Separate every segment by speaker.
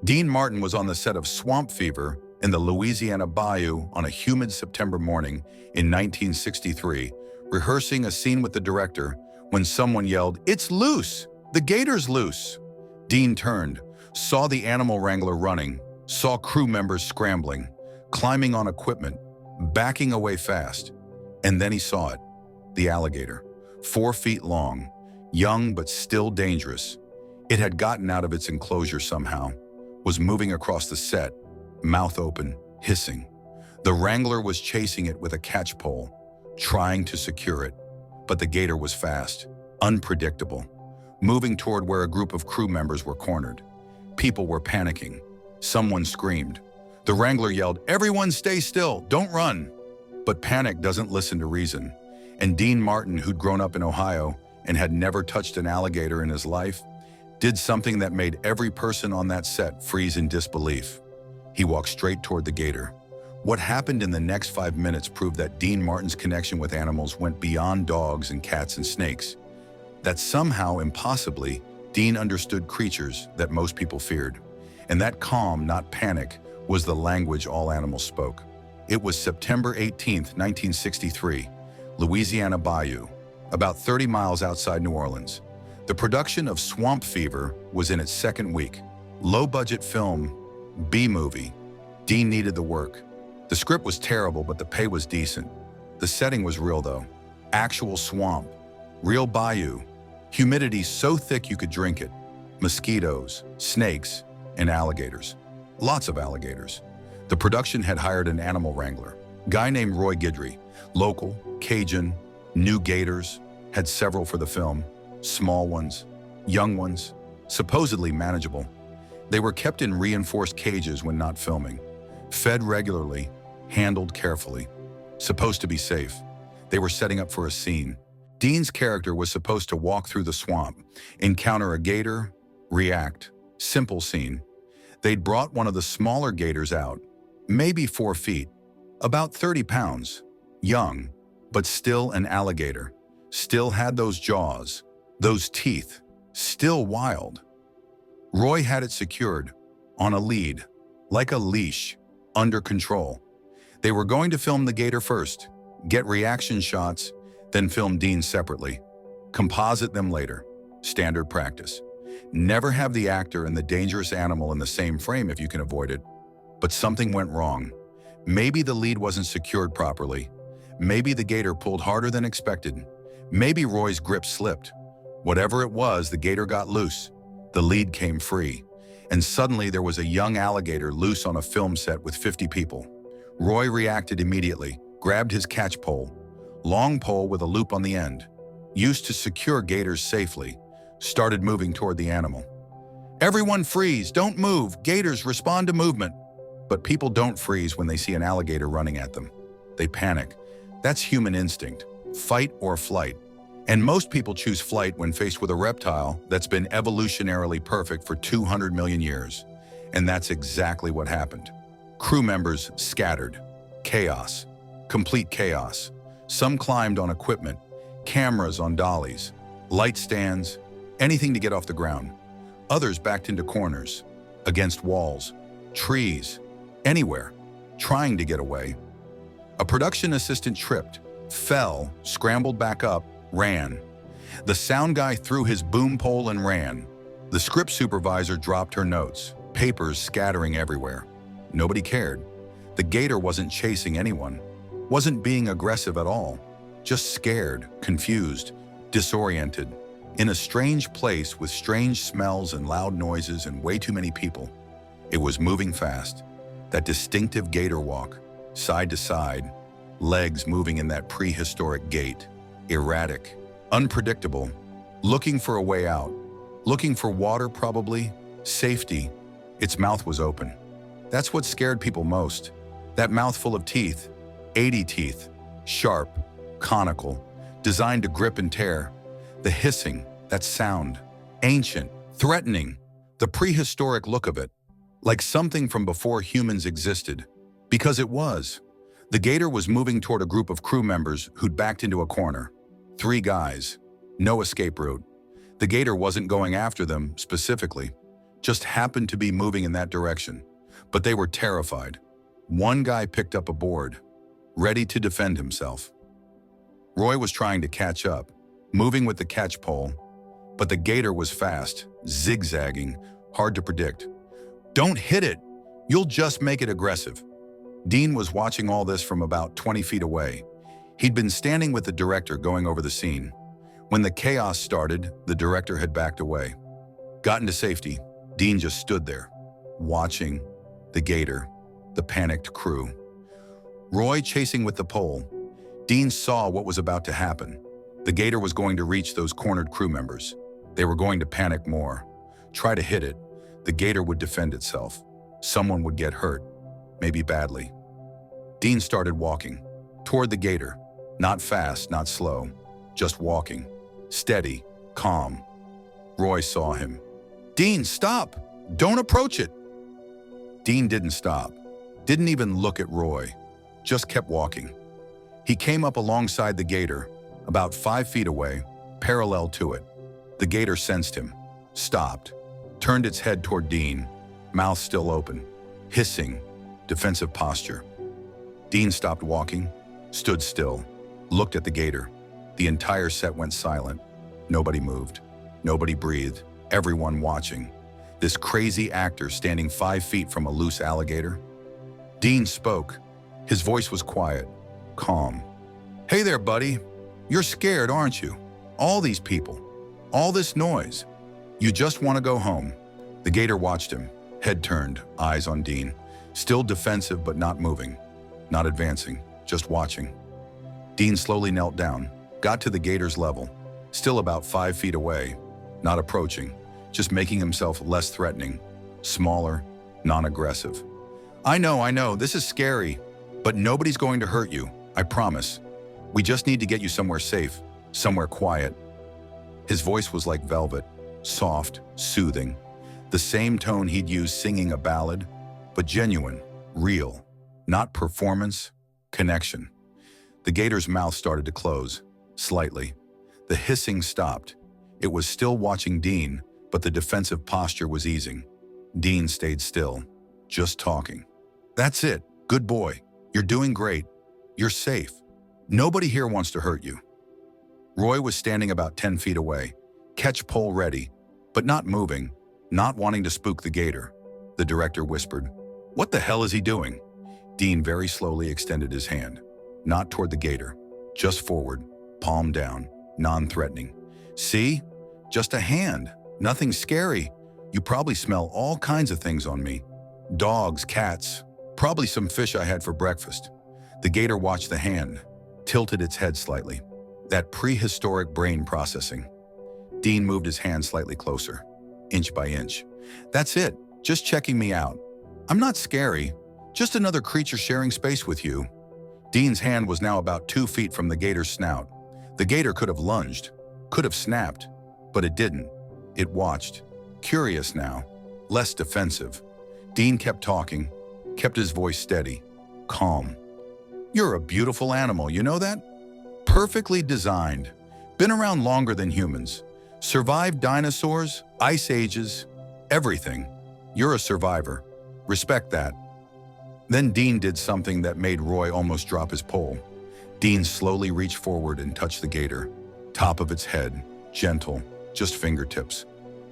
Speaker 1: Dean Martin was on the set of Swamp Fever in the Louisiana Bayou on a humid September morning in 1963, rehearsing a scene with the director when someone yelled, "It's loose! The gator's loose!" Dean turned, saw the animal wrangler running, saw crew members scrambling, climbing on equipment, backing away fast. And then he saw it, the alligator, 4 feet long, young but still dangerous. It had gotten out of its enclosure somehow, was moving across the set, mouth open, hissing. The wrangler was chasing it with a catch pole, trying to secure it. But the gator was fast, unpredictable, moving toward where a group of crew members were cornered. People were panicking. Someone screamed. The wrangler yelled, "Everyone stay still, don't run." But panic doesn't listen to reason. And Dean Martin, who'd grown up in Ohio and had never touched an alligator in his life, did something that made every person on that set freeze in disbelief. He walked straight toward the gator. What happened in the next 5 minutes proved that Dean Martin's connection with animals went beyond dogs and cats and snakes. That somehow, impossibly, Dean understood creatures that most people feared. And that calm, not panic, was the language all animals spoke. It was September 18th, 1963, Louisiana Bayou, about 30 miles outside New Orleans. The production of Swamp Fever was in its second week. Low-budget film, B-movie. Dean needed the work. The script was terrible, but the pay was decent. The setting was real, though. Actual swamp, real bayou, humidity so thick you could drink it, mosquitoes, snakes, and alligators. Lots of alligators. The production had hired an animal wrangler, guy named Roy Guidry, local, Cajun, knew gators, had several for the film, small ones, young ones, supposedly manageable. They were kept in reinforced cages when not filming, fed regularly, handled carefully, supposed to be safe. They were setting up for a scene. Dean's character was supposed to walk through the swamp, encounter a gator, react. Simple scene. They'd brought one of the smaller gators out, maybe 4 feet, about 30 pounds, young, but still an alligator, still had those jaws, those teeth, still wild. Roy had it secured, on a lead, like a leash, under control. They were going to film the gator first, get reaction shots, then film Dean separately, composite them later, standard practice. Never have the actor and the dangerous animal in the same frame if you can avoid it. But something went wrong. Maybe the lead wasn't secured properly. Maybe the gator pulled harder than expected. Maybe Roy's grip slipped. Whatever it was, the gator got loose. The lead came free. And suddenly there was a young alligator loose on a film set with 50 people. Roy reacted immediately, grabbed his catch pole, long pole with a loop on the end, used to secure gators safely, started moving toward the animal. "Everyone freeze, don't move, gators respond to movement." But people don't freeze when they see an alligator running at them. They panic. That's human instinct, fight or flight. And most people choose flight when faced with a reptile that's been evolutionarily perfect for 200 million years. And that's exactly what happened. Crew members scattered. Chaos. Complete chaos. Some climbed on equipment, cameras on dollies, light stands, anything to get off the ground. Others backed into corners, against walls, trees, anywhere, trying to get away. A production assistant tripped, fell, scrambled back up, ran. The sound guy threw his boom pole and ran. The script supervisor dropped her notes, papers scattering everywhere. Nobody cared. The gator wasn't chasing anyone, wasn't being aggressive at all, just scared, confused, disoriented, in a strange place with strange smells and loud noises and way too many people. It was moving fast, that distinctive gator walk, side to side, legs moving in that prehistoric gait, erratic, unpredictable, looking for a way out, looking for water probably, safety. Its mouth was open. That's what scared people most. That mouth full of teeth, 80 teeth, sharp, conical, designed to grip and tear. The hissing, that sound, ancient, threatening, the prehistoric look of it, like something from before humans existed. Because it was. The gator was moving toward a group of crew members who'd backed into a corner. 3 guys, no escape route. The gator wasn't going after them specifically, just happened to be moving in that direction, but they were terrified. One guy picked up a board, ready to defend himself. Roy was trying to catch up, moving with the catch pole, but the gator was fast, zigzagging, hard to predict. "Don't hit it! You'll just make it aggressive." Dean was watching all this from about 20 feet away. He'd been standing with the director going over the scene. When the chaos started, the director had backed away. Gotten to safety, Dean just stood there, watching the gator, the panicked crew. Roy chasing with the pole. Dean saw what was about to happen. The gator was going to reach those cornered crew members. They were going to panic more. Try to hit it. The gator would defend itself. Someone would get hurt, maybe badly. Dean started walking toward the gator. Not fast, not slow, just walking. Steady, calm. Roy saw him. "Dean, stop! Don't approach it!" Dean didn't stop, didn't even look at Roy, just kept walking. He came up alongside the gator, about 5 feet away, parallel to it. The gator sensed him, stopped, turned its head toward Dean, mouth still open, hissing, defensive posture. Dean stopped walking, stood still, looked at the gator. The entire set went silent. Nobody moved. Nobody breathed. Everyone watching. This crazy actor standing 5 feet from a loose alligator. Dean spoke. His voice was quiet, calm. "Hey there, buddy. You're scared, aren't you? All these people. All this noise. You just want to go home." The gator watched him, head turned, eyes on Dean. Still defensive but not moving. Not advancing, just watching. Dean slowly knelt down, got to the gator's level, still about 5 feet away, not approaching, just making himself less threatening, smaller, non-aggressive. I know, this is scary, but nobody's going to hurt you, I promise. We just need to get you somewhere safe, somewhere quiet." His voice was like velvet, soft, soothing, the same tone he'd used singing a ballad, but genuine, real, not performance, connection. The gator's mouth started to close, slightly. The hissing stopped. It was still watching Dean, but the defensive posture was easing. Dean stayed still, just talking. "That's it. Good boy. You're doing great. You're safe. Nobody here wants to hurt you." Roy was standing about 10 feet away, catch pole ready, but not moving, not wanting to spook the gator. The director whispered, "What the hell is he doing?" Dean very slowly extended his hand, not toward the gator, just forward, palm down, non-threatening. "See? Just a hand. Nothing scary. You probably smell all kinds of things on me. Dogs, cats, probably some fish I had for breakfast." The gator watched the hand, tilted its head slightly. That prehistoric brain processing. Dean moved his hand slightly closer, inch by inch. "That's it. Just checking me out. I'm not scary. Just another creature sharing space with you." Dean's hand was now about 2 feet from the gator's snout. The gator could have lunged, could have snapped, but it didn't. It watched, curious now, less defensive. Dean kept talking, kept his voice steady, calm. "You're a beautiful animal, you know that? Perfectly designed. Been around longer than humans. Survived dinosaurs, ice ages, everything. You're a survivor. Respect that." Then Dean did something that made Roy almost drop his pole. Dean slowly reached forward and touched the gator. Top of its head, gentle, just fingertips.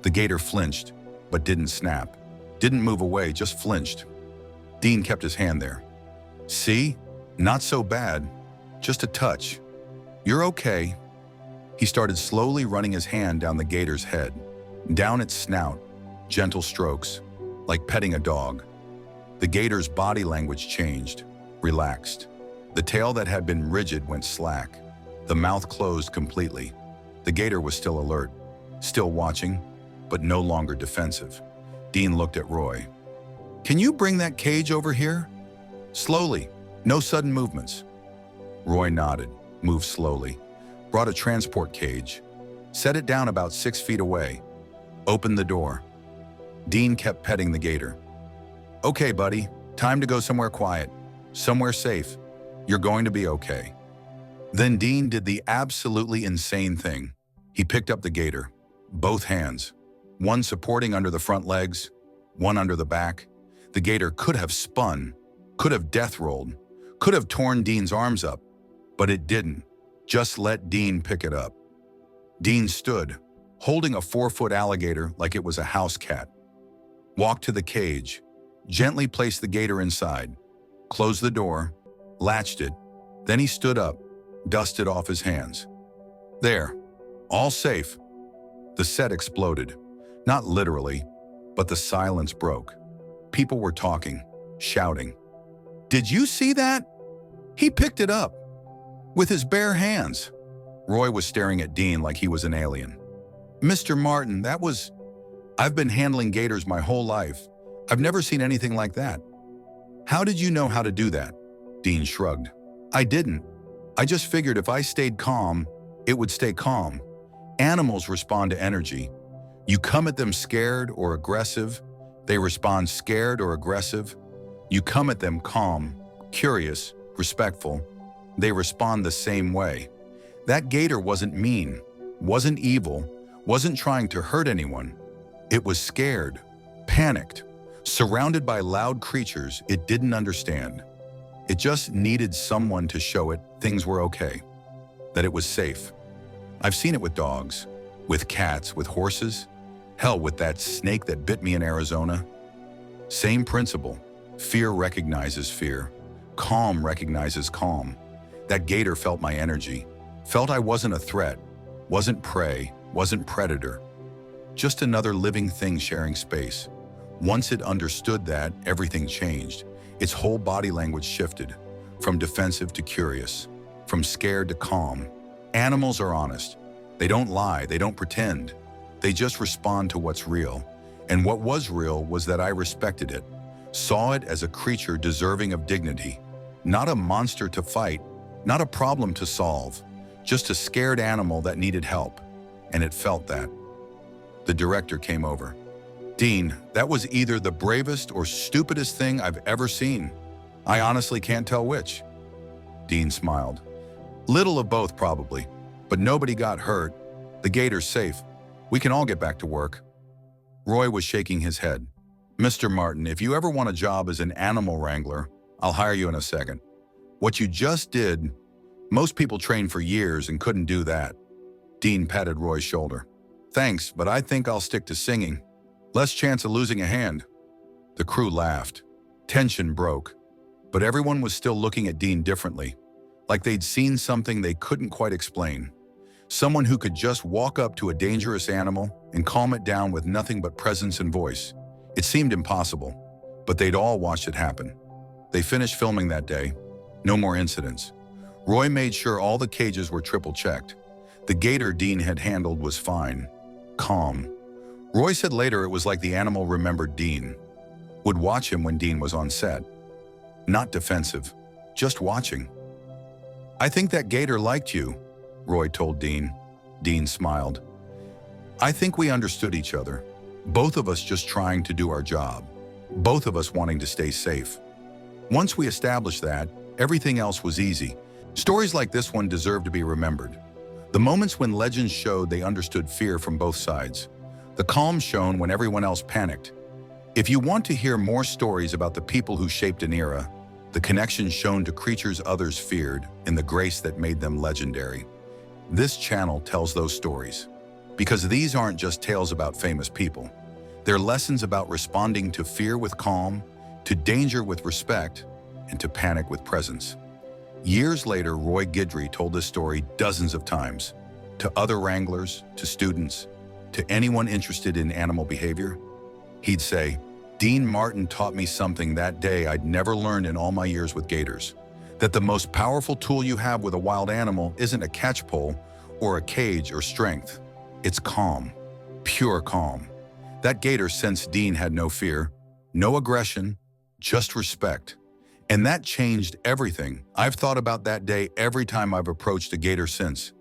Speaker 1: The gator flinched, but didn't snap. Didn't move away, just flinched. Dean kept his hand there. "See? Not so bad. Just a touch. You're okay." He started slowly running his hand down the gator's head, down its snout, gentle strokes, like petting a dog. The gator's body language changed, relaxed. The tail that had been rigid went slack. The mouth closed completely. The gator was still alert, still watching, but no longer defensive. Dean looked at Roy. "Can you bring that cage over here?" "Slowly, no sudden movements." Roy nodded, moved slowly, brought a transport cage, set it down about 6 feet away, opened the door. Dean kept petting the gator. "Okay, buddy, time to go somewhere quiet, somewhere safe. You're going to be okay." Then Dean did the absolutely insane thing. He picked up the gator, both hands, one supporting under the front legs, one under the back. The gator could have spun, could have death rolled, could have torn Dean's arms up, but it didn't. Just let Dean pick it up. Dean stood, holding a 4-foot alligator like it was a house cat. Walked to the cage, gently placed the gator inside, closed the door, latched it. Then he stood up, dusted off his hands. There, all safe. The set exploded. Not literally, but the silence broke. People were talking, shouting. Did you see that? He picked it up with his bare hands. Roy was staring at Dean like he was an alien. Mr. Martin, I've been handling gators my whole life. I've never seen anything like that. How did you know how to do that? Dean shrugged. I didn't. I just figured if I stayed calm, it would stay calm. Animals respond to energy. You come at them scared or aggressive, they respond scared or aggressive. You come at them calm, curious, respectful, they respond the same way. That gator wasn't mean, wasn't evil, wasn't trying to hurt anyone. It was scared, panicked, surrounded by loud creatures it didn't understand. It just needed someone to show it things were okay, that it was safe. I've seen it with dogs, with cats, with horses, hell, with that snake that bit me in Arizona. Same principle. Fear recognizes fear. Calm recognizes calm. That gator felt my energy, felt I wasn't a threat, wasn't prey, wasn't predator. Just another living thing sharing space. Once it understood that, everything changed. Its whole body language shifted, from defensive to curious, from scared to calm. Animals are honest. They don't lie, they don't pretend. They just respond to what's real. And what was real was that I respected it, saw it as a creature deserving of dignity, not a monster to fight, not a problem to solve, just a scared animal that needed help. And it felt that. The director came over. Dean, that was either the bravest or stupidest thing I've ever seen. I honestly can't tell which. Dean smiled. Little of both, probably, but nobody got hurt. The gator's safe. We can all get back to work. Roy was shaking his head. Mr. Martin, if you ever want a job as an animal wrangler, I'll hire you in a second. What you just did, most people trained for years and couldn't do that. Dean patted Roy's shoulder. Thanks, but I think I'll stick to singing. Less chance of losing a hand. The crew laughed. Tension broke. But everyone was still looking at Dean differently, like they'd seen something they couldn't quite explain. Someone who could just walk up to a dangerous animal and calm it down with nothing but presence and voice. It seemed impossible, but they'd all watched it happen. They finished filming that day. No more incidents. Roy made sure all the cages were triple-checked. The gator Dean had handled was fine, calm. Roy said later it was like the animal remembered Dean, would watch him when Dean was on set. Not defensive, just watching. I think that gator liked you, Roy told Dean. Dean smiled. I think we understood each other. Both of us just trying to do our job. Both of us wanting to stay safe. Once we established that, everything else was easy. Stories like this one deserve to be remembered. The moments when legends showed they understood fear from both sides. The calm shown when everyone else panicked. If you want to hear more stories about the people who shaped an era, the connection shown to creatures others feared, and the grace that made them legendary, this channel tells those stories. Because these aren't just tales about famous people. They're lessons about responding to fear with calm, to danger with respect, and to panic with presence. Years later, Roy Guidry told this story dozens of times, to other wranglers, to students, to anyone interested in animal behavior. He'd say, Dean Martin taught me something that day I'd never learned in all my years with gators, that the most powerful tool you have with a wild animal isn't a catch pole or a cage or strength. It's calm, pure calm. That gator sensed Dean had no fear, no aggression, just respect. And that changed everything. I've thought about that day every time I've approached a gator since.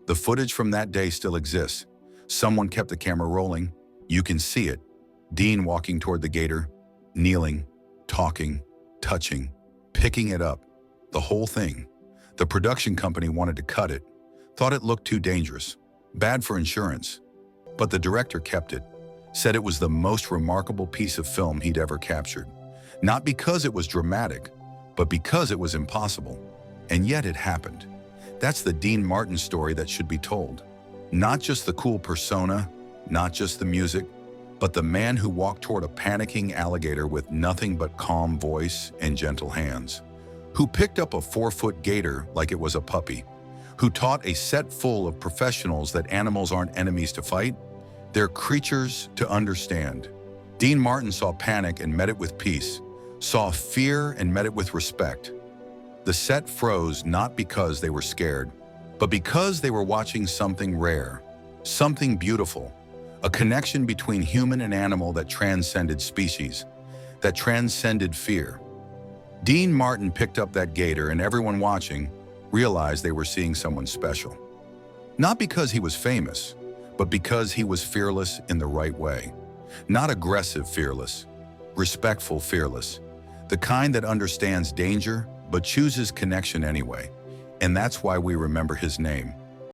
Speaker 1: The footage from that day still exists. Someone kept the camera rolling. You can see it. Dean walking toward the gator, kneeling, talking, touching, picking it up. The whole thing. The production company wanted to cut it, thought it looked too dangerous, bad for insurance. But the director kept it. said it was the most remarkable piece of film he'd ever captured. Not because it was dramatic, but because it was impossible. And yet it happened. That's the Dean Martin story that should be told. Not just the cool persona, not just the music, but the man who walked toward a panicking alligator with nothing but calm voice and gentle hands. Who picked up a 4-foot gator like it was a puppy. Who taught a set full of professionals that animals aren't enemies to fight, they're creatures to understand. Dean Martin saw panic and met it with peace, saw fear and met it with respect. The set froze not because they were scared, but because they were watching something rare, something beautiful, a connection between human and animal that transcended species, that transcended fear. Dean Martin picked up that gator, and everyone watching realized they were seeing someone special. Not because he was famous, but because he was fearless in the right way. Not aggressive fearless, respectful fearless. The kind that understands danger, but chooses connection anyway. And that's why we remember his name.